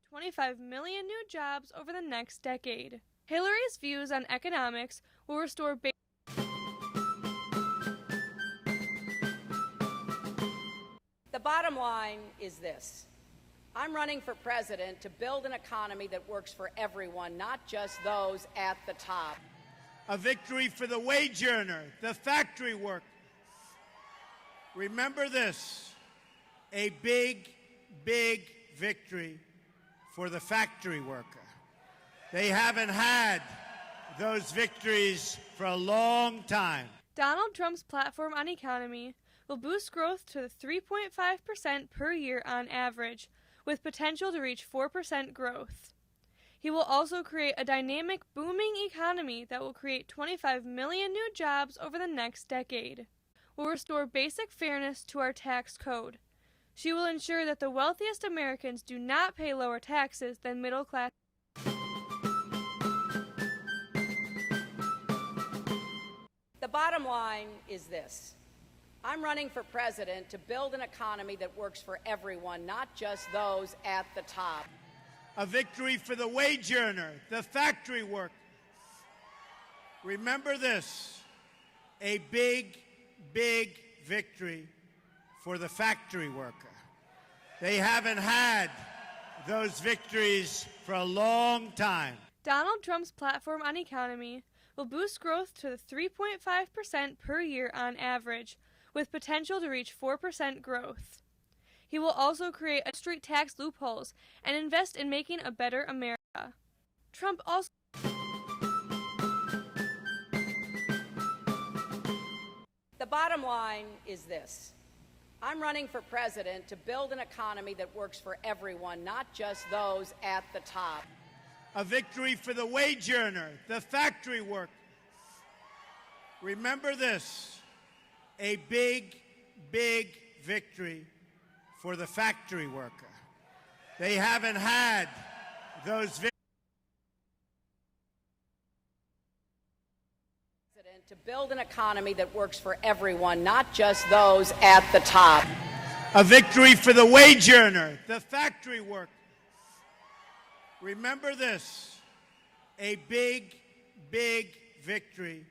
25 million new jobs over the next decade. Hillary's views on economics will restore The bottom line is this. I'm running for president to build an economy that works for everyone, not just those at the top. A victory for the wage earner, the factory worker. Remember this, a big, big victory for the factory worker. They haven't had those victories for a long time. Donald Trump's platform on economy will boost growth to 3.5% per year on average, with potential to reach 4% growth. He will also create a dynamic, booming economy that will create 25 million new jobs over the next decade. Will restore basic fairness to our tax code. She will ensure that the wealthiest Americans do not pay lower taxes than middle class. The bottom line is this. I'm running for president to build an economy that works for everyone, not just those at the top. A victory for the wage earner, the factory worker. Remember this, a big, big victory for the factory worker. They haven't had those victories for a long time. Donald Trump's platform on economy will boost growth to 3.5% per year on average, with potential to reach 4% growth. He will also create street tax loopholes and invest in making a better America. Trump also The bottom line is this. I'm running for president to build an economy that works for everyone, not just those at the top. A victory for the wage earner, the factory worker. Remember this, a big, big victory for the factory worker. They haven't had those victories. To build an economy that works for everyone, not just those at the top. A victory for the wage earner, the factory worker. Remember this, a big, big victory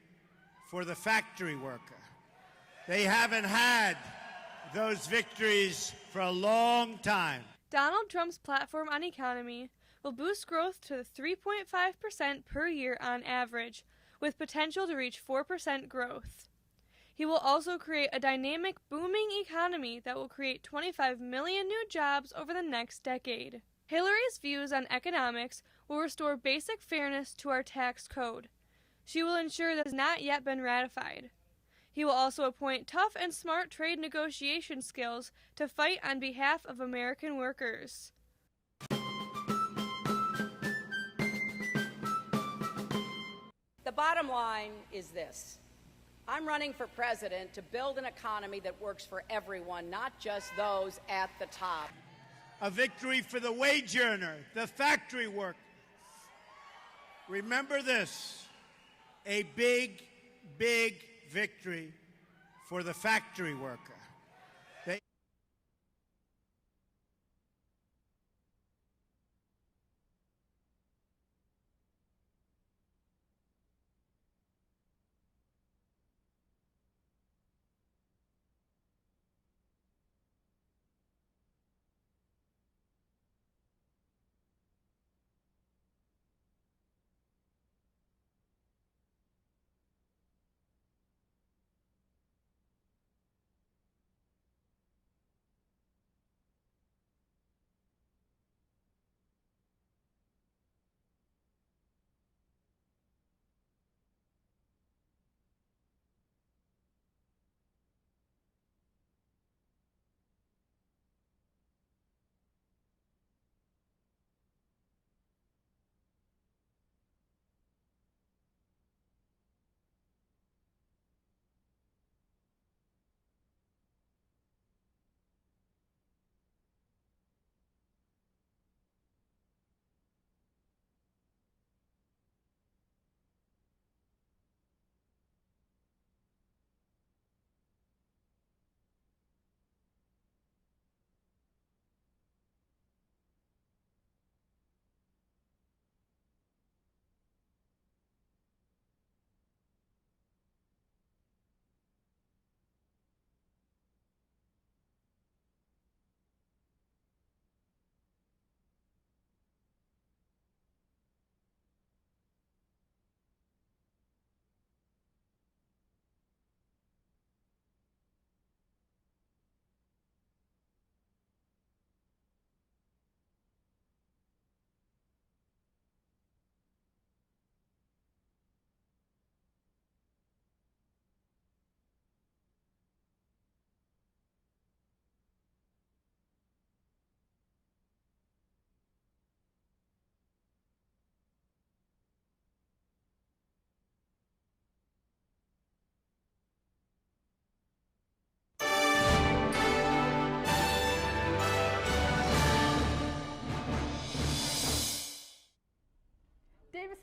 for the factory worker. They haven't had those victories for a long time. Donald Trump's platform on economy will boost growth to 3.5% per year on average, with potential to reach 4% growth. He will also create a dynamic, booming economy that will create 25 million new jobs over the next decade. Hillary's views on economics will restore basic fairness to our tax code. She will ensure that it has not yet been ratified. He will also appoint tough and smart trade negotiation skills to fight on behalf of American workers. The bottom line is this. I'm running for president to build an economy that works for everyone, not just those at the top. A victory for the wage earner, the factory worker. Remember this, a big, big victory for the factory worker.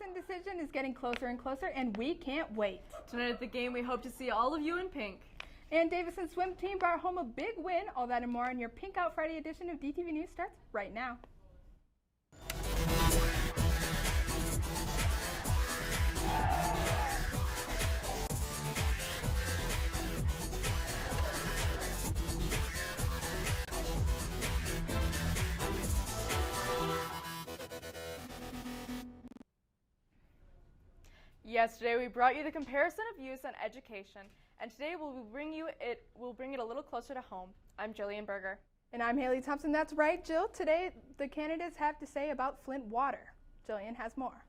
Davison decision is getting closer and closer, and we can't wait. Tonight at the game, we hope to see all of you in pink. And Davison's swim team brought home a big win. All that and more on your Pink Out Friday edition of DTV News starts right now. Yesterday, we brought you the comparison of views on education, and today we'll bring it a little closer to home. I'm Jillian Berger. And I'm Haley Thompson. That's right, Jill. Today, the candidates have to say about Flint water. Jillian has more.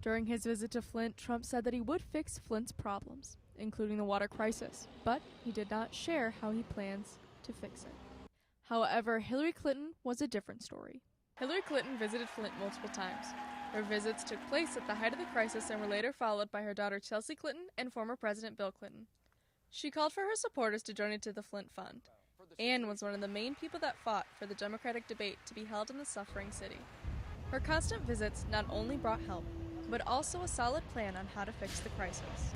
During his visit to Flint, Trump said that he would fix Flint's problems, including the water crisis, but he did not share how he plans to fix it. However, Hillary Clinton was a different story. Hillary Clinton visited Flint multiple times. Her visits took place at the height of the crisis and were later followed by her daughter Chelsea Clinton and former President Bill Clinton. She called for her supporters to donate to the Flint Fund. Anne was one of the main people that fought for the Democratic debate to be held in the suffering city. Her constant visits not only brought help, but also a solid plan on how to fix the crisis.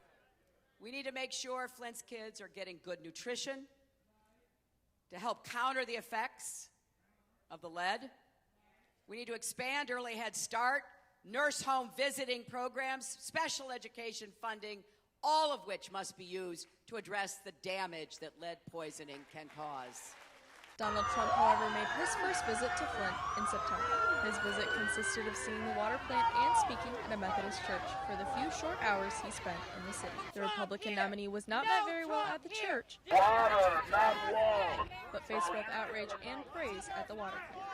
We need to make sure Flint's kids are getting good nutrition to help counter the effects of the lead. We need to expand early Head Start, nurse home visiting programs, special education funding, all of which must be used to address the damage that lead poisoning can cause. Donald Trump, however, made his first visit to Flint in September. His visit consisted of seeing the water plant and speaking at a Methodist church for the few short hours he spent in the city. The Republican nominee was not met very well at the church, but faced both outrage and praise at the water plant.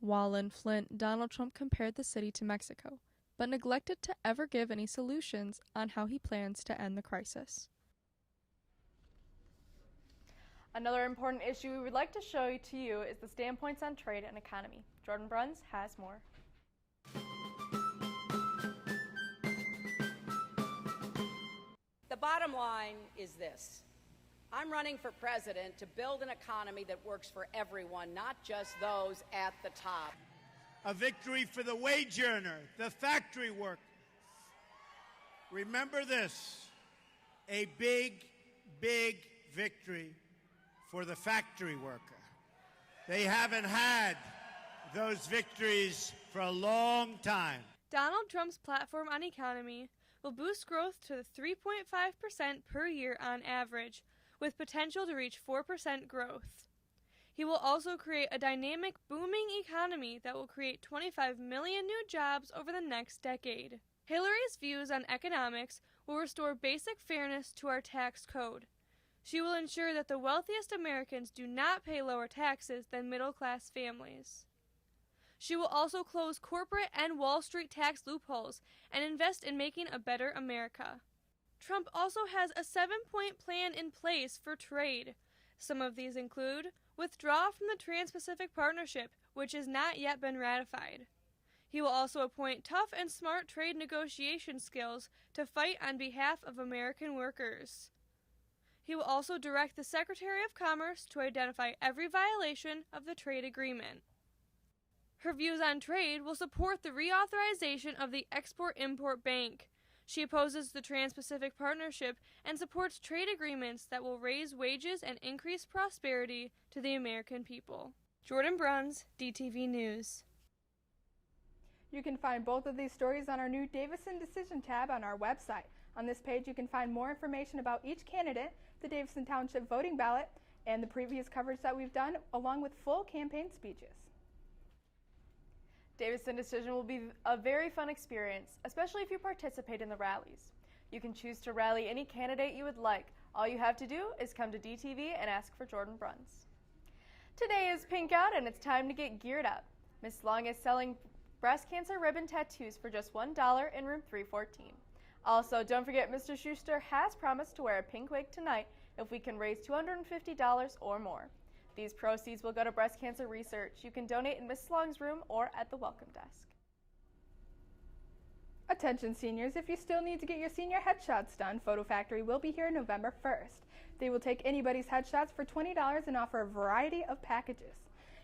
While in Flint, Donald Trump compared the city to Mexico, but neglected to ever give any solutions on how he plans to end the crisis. Another important issue we would like to show to you is the standpoints on trade and economy. Jordan Bruns has more. The bottom line is this. I'm running for president to build an economy that works for everyone, not just those at the top. A victory for the wage earner, the factory worker. Remember this, a big, big victory for the factory worker. They haven't had those victories for a long time. Donald Trump's platform on economy will boost growth to 3.5% per year on average, with potential to reach 4% growth. He will also create a dynamic, booming economy that will create 25 million new jobs over the next decade. Hillary's views on economics will restore basic fairness to our tax code. She will ensure that the wealthiest Americans do not pay lower taxes than middle-class families. She will also close corporate and Wall Street tax loopholes and invest in making a better America. Trump also has a 7-point plan in place for trade. Some of these include withdraw from the Trans-Pacific Partnership, which has not yet been ratified. He will also appoint tough and smart trade negotiation skills to fight on behalf of American workers. He will also direct the Secretary of Commerce to identify every violation of the trade agreement. Her views on trade will support the reauthorization of the Export-Import Bank. She opposes the Trans-Pacific Partnership and supports trade agreements that will raise wages and increase prosperity to the American people. Jordan Bruns, DTV News. You can find both of these stories on our new Davison Decision tab on our website. On this page, you can find more information about each candidate, the Davison Township voting ballot, and the previous coverage that we've done, along with full campaign speeches. Davison Decision will be a very fun experience, especially if you participate in the rallies. You can choose to rally any candidate you would like. All you have to do is come to DTV and ask for Jordan Bruns. Today is Pink Out and it's time to get geared up. Miss Long is selling breast cancer ribbon tattoos for just $1 in room 314. Also, don't forget Mr. Schuster has promised to wear a pink wig tonight if we can raise $250 or more. These proceeds will go to breast cancer research. You can donate in Miss Long's room or at the welcome desk. Attention seniors, if you still need to get your senior headshots done, Photo Factory will be here November 1st. They will take anybody's headshots for $20 and offer a variety of packages.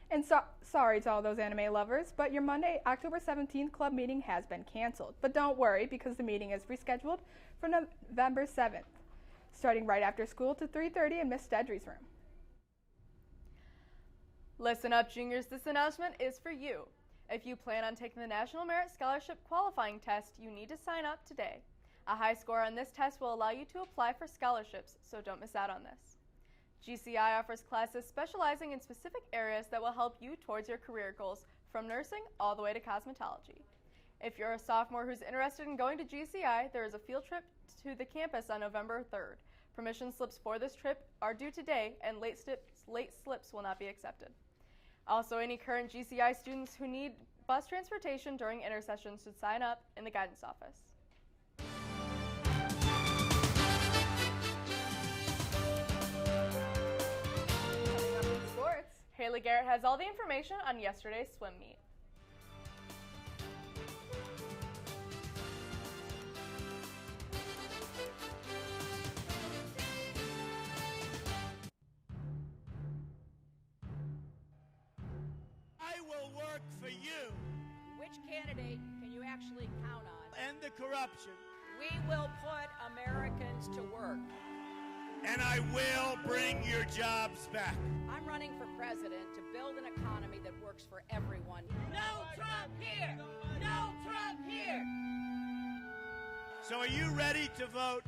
And sorry to all those anime lovers, but your Monday, October 17th club meeting has been canceled. But don't worry, because the meeting is rescheduled for November 7th, starting right after school to 3:30 in Miss Stedry's room. Listen up, juniors, this announcement is for you. If you plan on taking the National Merit Scholarship qualifying test, you need to sign up today. A high score on this test will allow you to apply for scholarships, so don't miss out on this. GCI offers classes specializing in specific areas that will help you towards your career goals, from nursing all the way to cosmetology. If you're a sophomore who's interested in going to GCI, there is a field trip to the campus on November 3rd. Permission slips for this trip are due today, and late slips will not be accepted. Also, any current GCI students who need bus transportation during intersessions should sign up in the guidance office. Sports. Haley Garrett has all the information on yesterday's swim meet. I will work for you. Which candidate can you actually count on? End the corruption. We will put Americans to work. And I will bring your jobs back. I'm running for president to build an economy that works for everyone. No Trump here! No Trump here! So are you ready to vote?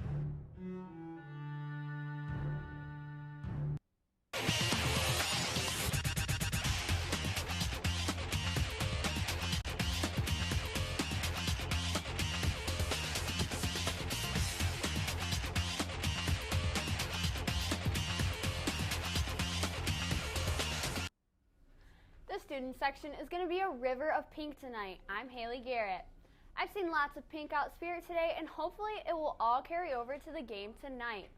The student section is going to be a river of pink tonight. I'm Haley Garrett. I've seen lots of pink out spirit today, and hopefully it will all carry over to the game tonight.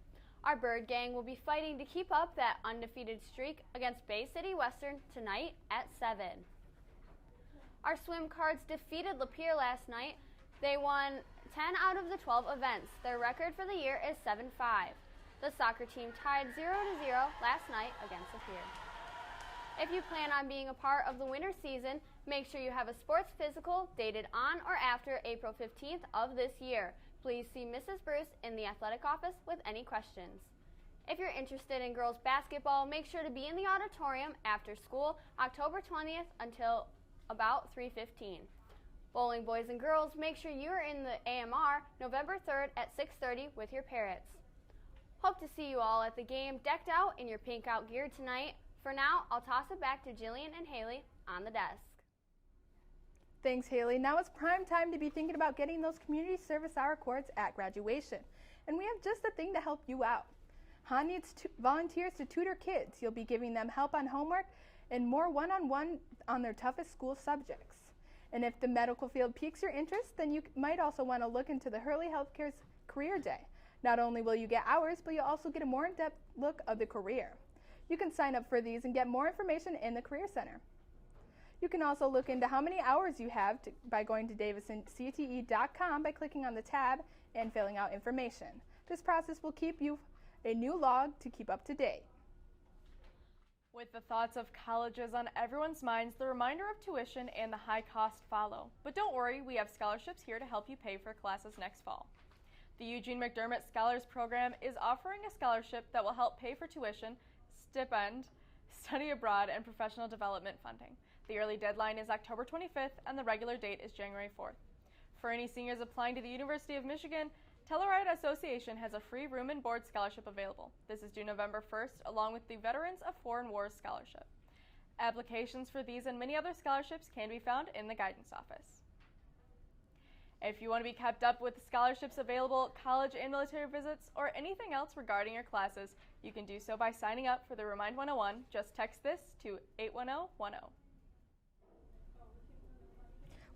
Our Bird Gang will be fighting to keep up that undefeated streak against Bay City Western tonight at 7. Our Swim Cards defeated Lapeer last night. They won 10 out of the 12 events. Their record for the year is 7-5. The soccer team tied 0-0 last night against Lapeer. If you plan on being a part of the winter season, make sure you have a sports physical dated on or after April 15th of this year. Please see Mrs. Bruce in the athletic office with any questions. If you're interested in girls basketball, make sure to be in the auditorium after school October 20th until about 3:15. Bowling boys and girls, make sure you are in the AMR November 3rd at 6:30 with your parrots. Hope to see you all at the game decked out in your pink out gear tonight. For now, I'll toss it back to Jillian and Haley on the desk. Thanks, Haley. Now it's prime time to be thinking about getting those community service hour cords at graduation. And we have just the thing to help you out. Han needs volunteers to tutor kids. You'll be giving them help on homework and more one-on-one on their toughest school subjects. And if the medical field piques your interest, then you might also want to look into the Hurley Healthcare's Career Day. Not only will you get hours, but you'll also get a more in-depth look of the career. You can sign up for these and get more information in the Career Center. You can also look into how many hours you have by going to davisoncte.com by clicking on the tab and filling out information. This process will keep you a new log to keep up to date. With the thoughts of colleges on everyone's minds, the reminder of tuition and the high cost follow. But don't worry, we have scholarships here to help you pay for classes next fall. The Eugene McDermott Scholars Program is offering a scholarship that will help pay for tuition, stipend, study abroad, and professional development funding. The early deadline is October 25th, and the regular date is January 4th. For any seniors applying to the University of Michigan, Telluride Association has a free room and board scholarship available. This is due November 1st, along with the Veterans of Foreign Wars Scholarship. Applications for these and many other scholarships can be found in the guidance office. If you want to be kept up with scholarships available, college and military visits, or anything else regarding your classes, you can do so by signing up for the Remind 101. Just text this to 81010.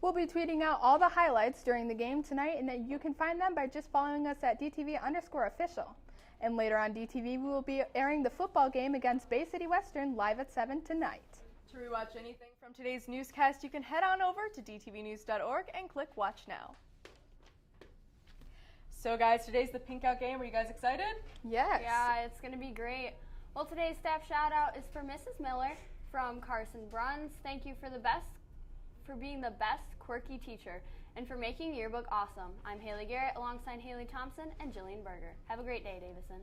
We'll be tweeting out all the highlights during the game tonight, and you can find them by just following us at DTV_official. And later on DTV, we will be airing the football game against Bay City Western live at 7 tonight. To rewatch anything from today's newscast, you can head on over to dtvnews.org and click Watch Now. So guys, today's the Pink Out game. Are you guys excited? Yes. Yeah, it's going to be great. Well, today's staff shout out is for Mrs. Miller, From Carson Bruns, thank you for being the best quirky teacher and for making yearbook awesome. I'm Haley Garrett alongside Haley Thompson and Jillian Berger. Have a great day, Davison.